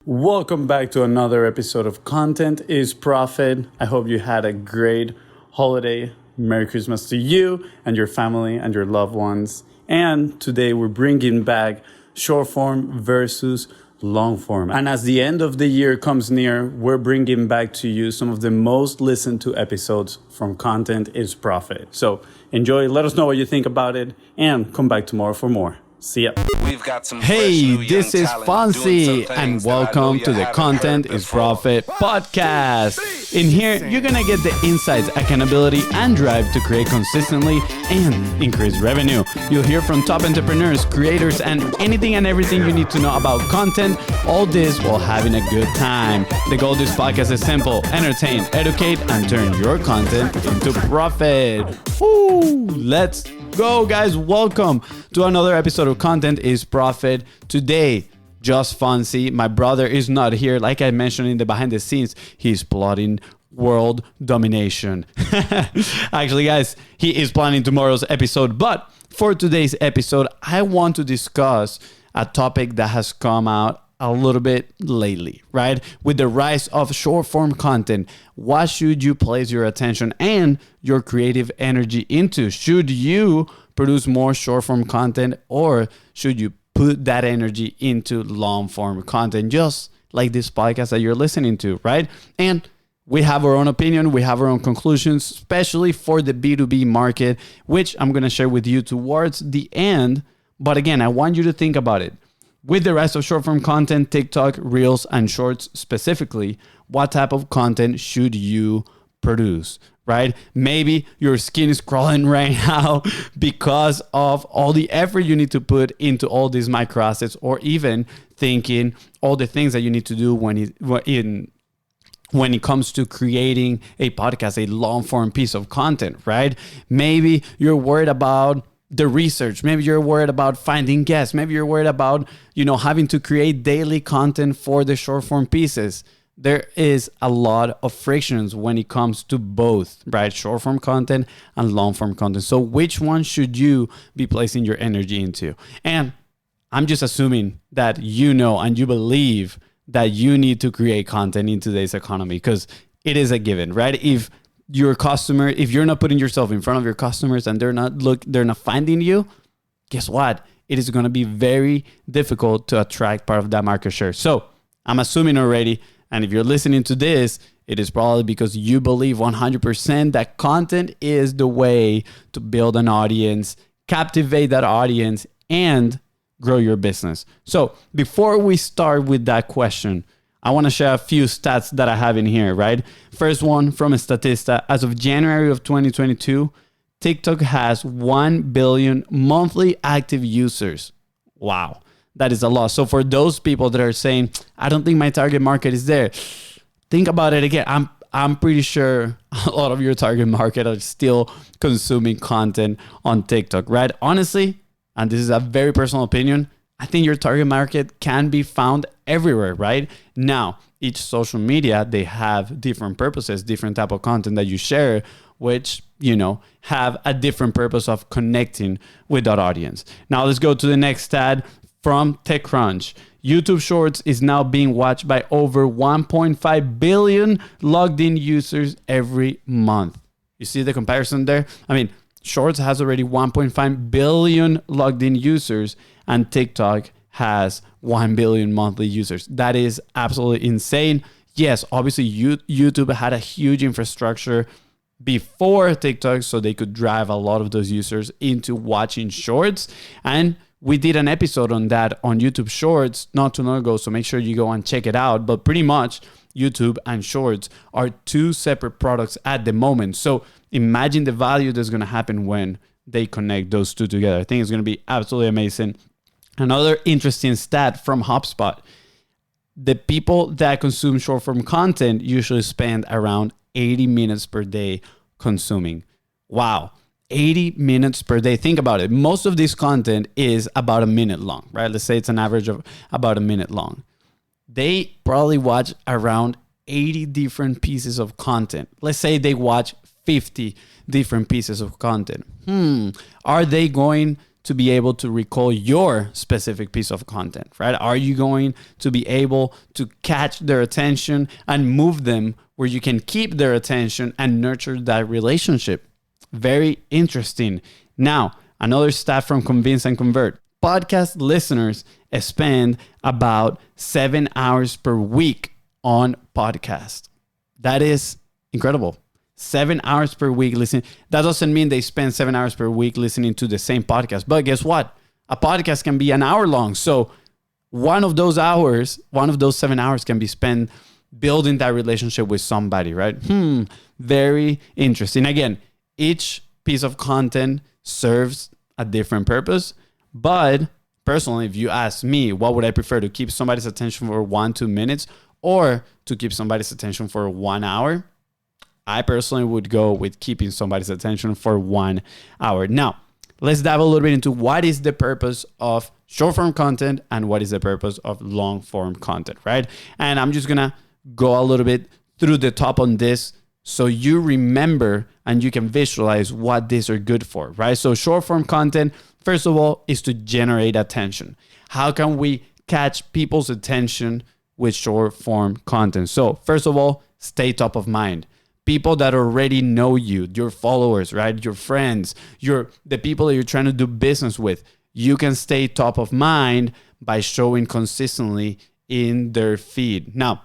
Welcome back to another episode of Content is Profit. I hope you had a great holiday. Merry Christmas to you and your family and your loved ones. And today we're bringing back short form versus long form. And as the end of the year comes near, we're bringing back to you some of the most listened to episodes from Content is Profit. So enjoy, let us know what you think about it, and come back tomorrow for more. See ya. We've got some Hey, this is FONZI, and welcome to the Content is Profit podcast. In here, you're going to get the insights, accountability, and drive to create consistently and increase revenue. You'll hear from top entrepreneurs, creators, and anything and everything you need to know about content. All this while having a good time. The goal of this podcast is simple: entertain, educate, and turn your content into profit. Woo! Let's go, guys. Welcome to another episode of Content is Profit. Today, just FONZI. My brother is not here. Like I mentioned in the behind the scenes, he's plotting world domination. Actually, guys, he is planning tomorrow's episode. But for today's episode, I want to discuss a topic that has come out a little bit lately, right? With the rise of short form content, what should you place your attention and your creative energy into? Should you produce more short form content, or should you put that energy into long form content, just like this podcast that you're listening to, right? And we have our own opinion, we have our own conclusions, especially for the B2B market, which I'm going to share with you towards the end. But again, I want you to think about it. With the rise of short-form content, TikTok, Reels, and Shorts specifically, what type of content should you produce, right? Maybe your skin is crawling right now because of all the effort you need to put into all these micro assets, or even thinking all the things that you need to do when it comes to creating a podcast, a long-form piece of content, right? Maybe you're worried about the research. Maybe you're worried about finding guests. Maybe you're worried about, having to create daily content for the short form pieces. There is a lot of frictions when it comes to both, right? Short form content and long form content. So which one should you be placing your energy into? And I'm just assuming that you know and you believe that you need to create content in today's economy, because it is a given, right? If you're not putting yourself in front of your customers and they're not finding you, guess what? It is going to be very difficult to attract part of that market share. So I'm assuming already, and if you're listening to this, it is probably because you believe 100% that content is the way to build an audience, captivate that audience, and grow your business. So before we start with that question, I want to share a few stats that I have in here, right? First one from Statista. As of January of 2022, TikTok has 1 billion monthly active users. Wow, that is a lot. So for those people that are saying, I don't think my target market is there, think about it again. I'm pretty sure a lot of your target market are still consuming content on TikTok, right? Honestly, and this is a very personal opinion, I think your target market can be found everywhere, right? Now, each social media, they have different purposes, different type of content that you share, which, have a different purpose of connecting with that audience. Now, let's go to the next stat from TechCrunch. YouTube Shorts is now being watched by over 1.5 billion logged in users every month. You see the comparison there? I mean, Shorts has already 1.5 billion logged in users, and TikTok has 1 billion monthly users. That is absolutely insane. Yes, obviously YouTube had a huge infrastructure before TikTok, so they could drive a lot of those users into watching Shorts. And we did an episode on that on YouTube Shorts not too long ago, so make sure you go and check it out. But pretty much YouTube and Shorts are two separate products at the moment. So imagine the value that's going to happen when they connect those two together. I think it's going to be absolutely amazing. Another interesting stat from HubSpot: the people that consume short form content usually spend around 80 minutes per day consuming. Wow, 80 minutes per day. Think about it. Most of this content is about a minute long, right? Let's say it's an average of about a minute long. They probably watch around 80 different pieces of content. Let's say they watch 50 different pieces of content. Are they going to be able to recall your specific piece of content, right? Are you going to be able to catch their attention and move them where you can keep their attention and nurture that relationship? Very interesting. Now, another stat from Convince and Convert. Podcast listeners spend about 7 hours per week on podcast. That is incredible. 7 hours per week listening. That doesn't mean they spend 7 hours per week listening to the same podcast. But guess what? A podcast can be an hour long. So one of those 7 hours can be spent building that relationship with somebody, right? Very interesting. Again, each piece of content serves a different purpose. But personally, if you ask me, what would I prefer, to keep somebody's attention for 1-2 minutes or to keep somebody's attention for 1 hour? I personally would go with keeping somebody's attention for 1 hour. Now, let's dive a little bit into what is the purpose of short form content and what is the purpose of long form content, right? And I'm just going to go a little bit through the top on this so you remember and you can visualize what these are good for, right? So short form content, first of all, is to generate attention. How can we catch people's attention with short form content? So first of all, stay top of mind. People that already know you, your followers, right? Your friends, the people that you're trying to do business with, you can stay top of mind by showing consistently in their feed. Now,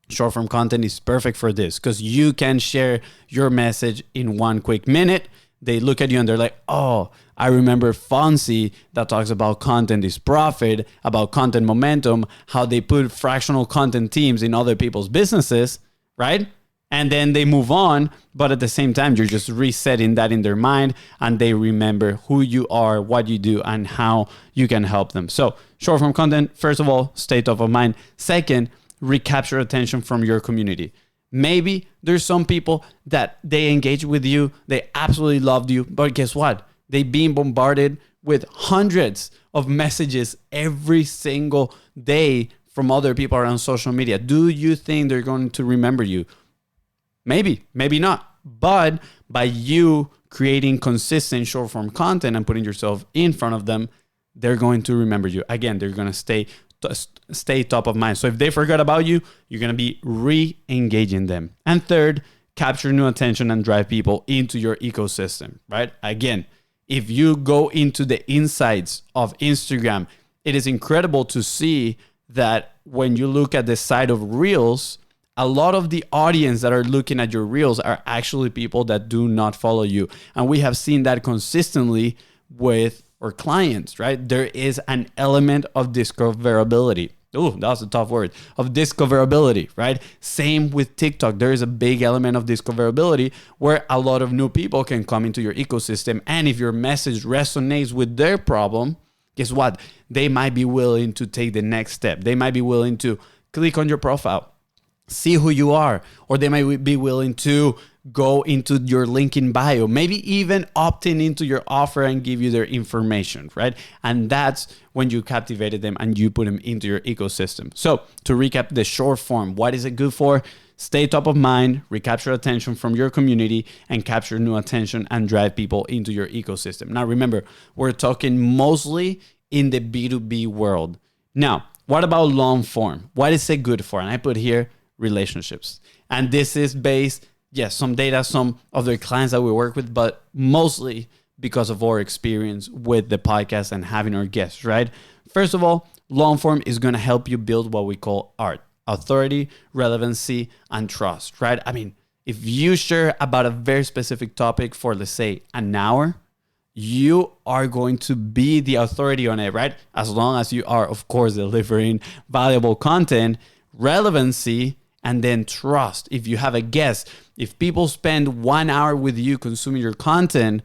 short form content is perfect for this because you can share your message in 1 quick minute. They look at you and they're like, oh, I remember FONZI that talks about content is profit, about content momentum, how they put fractional content teams in other people's businesses, right? And then they move on, but at the same time, you're just resetting that in their mind and they remember who you are, what you do, and how you can help them. So short form content, first of all, stay top of mind. Second, recapture attention from your community. Maybe there's some people that they engage with you, they absolutely loved you, but guess what? They've been bombarded with hundreds of messages every single day from other people around social media. Do you think they're going to remember you? Maybe, maybe not. But by you creating consistent short form content and putting yourself in front of them, they're going to remember you. Again, they're going to stay top of mind. So if they forgot about you, you're going to be re-engaging them. And third, capture new attention and drive people into your ecosystem, right? Again, if you go into the insights of Instagram, it is incredible to see that when you look at the side of Reels, a lot of the audience that are looking at your Reels are actually people that do not follow you. And we have seen that consistently with our clients, right? There is an element of discoverability. Oh, that was a tough word. Of discoverability, right? Same with TikTok. There is a big element of discoverability where a lot of new people can come into your ecosystem. And if your message resonates with their problem, guess what? They might be willing to take the next step. They might be willing to click on your profile, see who you are, or they might be willing to go into your link in bio, maybe even opting into your offer and give you their information, right? And that's when you captivated them and you put them into your ecosystem. So to recap the short form, what is it good for? Stay top of mind, recapture attention from your community, and capture new attention and drive people into your ecosystem. Now, remember, we're talking mostly in the B2B world. Now, what about long form? What is it good for? And I put here relationships. And this is based, yes, some data, some of the clients that we work with, but mostly because of our experience with the podcast and having our guests, right? First of all, long form is going to help you build what we call art, authority, relevancy, and trust, right? I mean, if you share about a very specific topic for, let's say, an hour, you are going to be the authority on it, right? As long as you are, of course, delivering valuable content, relevancy, and then trust. If you have a guest, if people spend 1 hour with you consuming your content,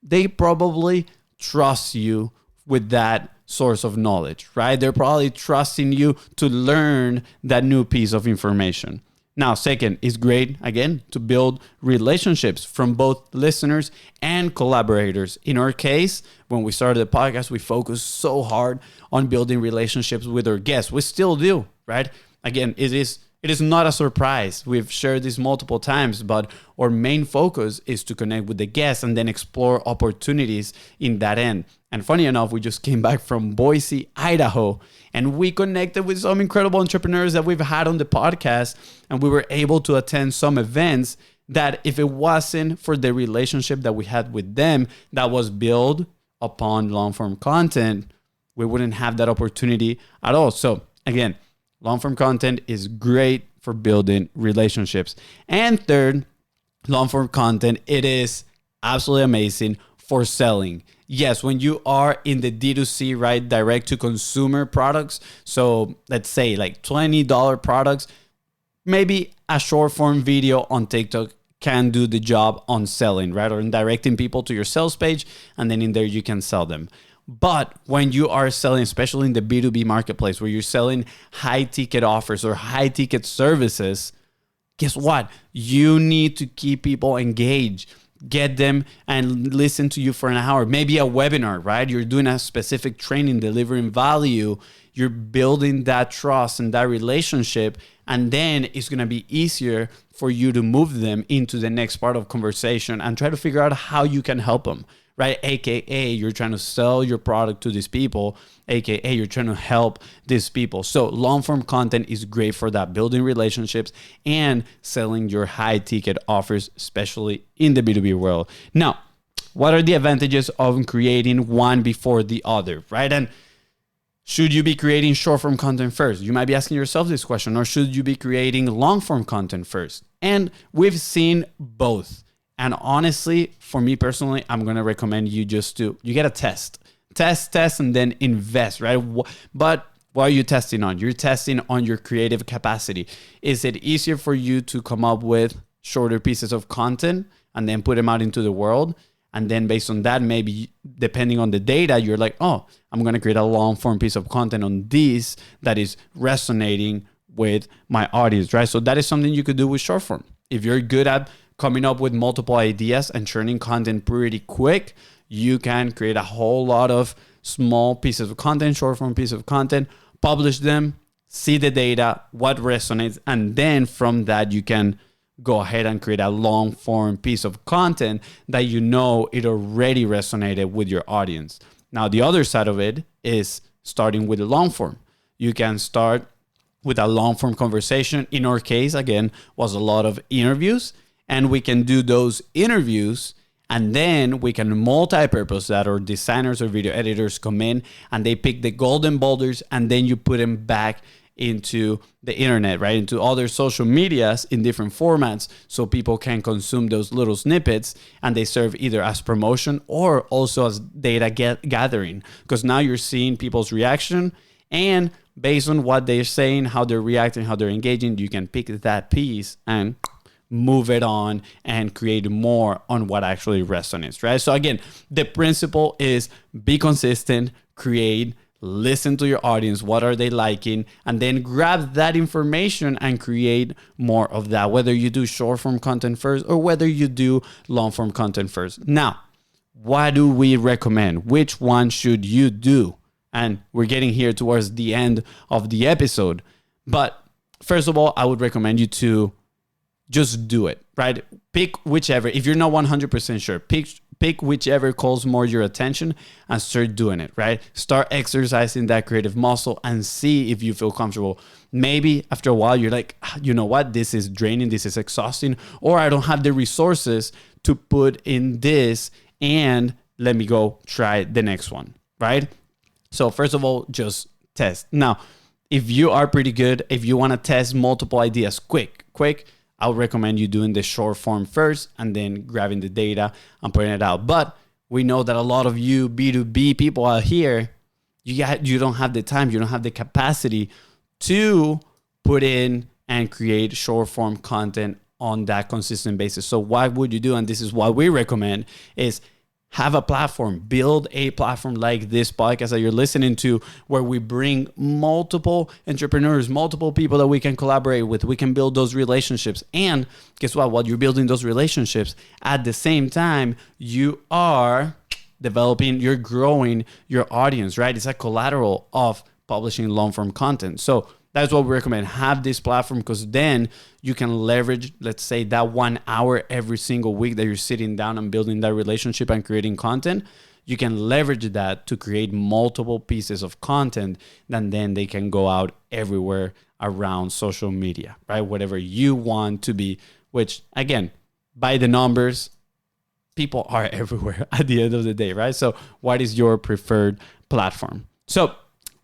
they probably trust you with that source of knowledge, right? They're probably trusting you to learn that new piece of information. Now, second, it's great, again, to build relationships from both listeners and collaborators. In our case, when we started the podcast, we focused so hard on building relationships with our guests. We still do, right? Again, it is it is not a surprise. We've shared this multiple times, but our main focus is to connect with the guests and then explore opportunities in that end. And funny enough, we just came back from Boise, Idaho, and we connected with some incredible entrepreneurs that we've had on the podcast, and we were able to attend some events that if it wasn't for the relationship that we had with them that was built upon long-form content, we wouldn't have that opportunity at all. So again, long-form content is great for building relationships. And third, long-form content, it is absolutely amazing for selling. Yes, when you are in the D2C, right, direct to consumer products, so let's say like $20 products, maybe a short form video on TikTok can do the job on selling, right? Or in directing people to your sales page, and then in there you can sell them. But when you are selling, especially in the B2B marketplace, where you're selling high ticket offers or high ticket services, guess what? You need to keep people engaged. Get them and listen to you for an hour, maybe a webinar, right? You're doing a specific training, delivering value. You're building that trust and that relationship. And then it's going to be easier for you to move them into the next part of conversation and try to figure out how you can help them, right? AKA, you're trying to sell your product to these people. AKA, you're trying to help these people. So long form content is great for that, building relationships and selling your high ticket offers, especially in the B2B world. Now, what are the advantages of creating one before the other, right? And should you be creating short form content first? You might be asking yourself this question, or should you be creating long form content first? And we've seen both. And honestly, for me personally, I'm going to recommend you you get a test, and then invest, right? But what are you testing on? You're testing on your creative capacity. Is it easier for you to come up with shorter pieces of content and then put them out into the world? And then based on that, maybe depending on the data, you're like, oh, I'm going to create a long form piece of content on this that is resonating with my audience, right? So that is something you could do with short form. If you're good at coming up with multiple ideas and churning content pretty quick, you can create a whole lot of small pieces of content, short form pieces of content, publish them, see the data, what resonates, and then from that, you can go ahead and create a long form piece of content that you know it already resonated with your audience. Now, the other side of it is starting with the long form. You can start with a long form conversation. In our case, again, was a lot of interviews, and we can do those interviews and then we can multi-purpose that, or designers or video editors come in and they pick the golden boulders and then you put them back into the internet, right? Into other social medias in different formats so people can consume those little snippets, and they serve either as promotion or also as data gathering, because now you're seeing people's reaction, and based on what they're saying, how they're reacting, how they're engaging, you can pick that piece and move it on and create more on what actually resonates, right? So again, the principle is be consistent, create, listen to your audience, what are they liking, and then grab that information and create more of that, whether you do short form content first or whether you do long form content first. Now, what do we recommend? Which one should you do? And we're getting here towards the end of the episode. But first of all, I would recommend you to just do it, right? Pick whichever. If you're not 100% sure, pick whichever calls more your attention and start doing it, right? Start exercising that creative muscle and see if you feel comfortable. Maybe after a while, you're like, you know what? This is draining. This is exhausting. Or I don't have the resources to put in this, and let me go try the next one, right? So first of all, just test. Now, if you are pretty good, if you want to test multiple ideas quick, I would recommend you doing the short form first and then grabbing the data and putting it out. But we know that a lot of you B2B people out here, you don't have the time, you don't have the capacity to put in and create short form content on that consistent basis. So what would you do? And this is what we recommend is have a platform, build a platform like this podcast that you're listening to, where we bring multiple entrepreneurs, multiple people that we can collaborate with. We can build those relationships. And guess what? While you're building those relationships, at the same time, you are developing, you're growing your audience, right? It's a collateral of publishing long form content. So That's what we recommend. Have this platform, because then you can leverage, let's say, that 1 hour every single week that you're sitting down and building that relationship and creating content. You can leverage that to create multiple pieces of content, and then they can go out everywhere around social media, right? Whatever you want to be, which again, by the numbers, people are everywhere at the end of the day, right? So what is your preferred platform? So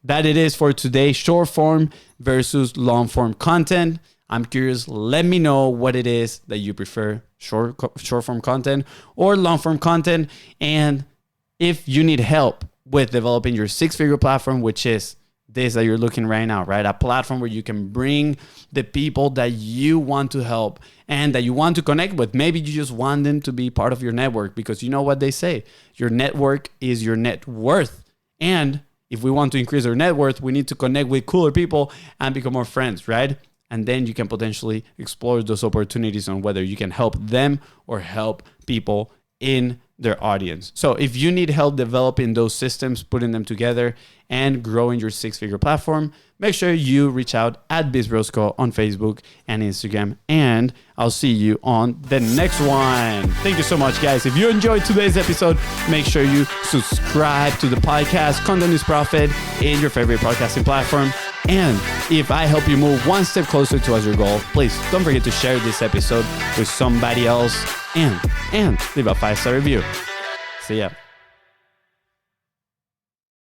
that it is for today, short form versus long form content. I'm curious, let me know what it is that you prefer, short form content or long form content. And if you need help with developing your 6-figure platform, which is this that you're looking right now, right? A platform where you can bring the people that you want to help and that you want to connect with. Maybe you just want them to be part of your network, because you know what they say, your network is your net worth. And if we want to increase our net worth, we need to connect with cooler people and become more friends, right? And then you can potentially explore those opportunities on whether you can help them or help people in their audience. So if you need help developing those systems, putting them together and growing your 6-figure platform, make sure you reach out at BIZBROS on Facebook and Instagram, and I'll see you on the next one. Thank you so much, guys. If you enjoyed today's episode, make sure you subscribe to the podcast. Content is Profit in your favorite podcasting platform. And if I help you move one step closer towards your goal, please don't forget to share this episode with somebody else and leave a 5-star review. See ya.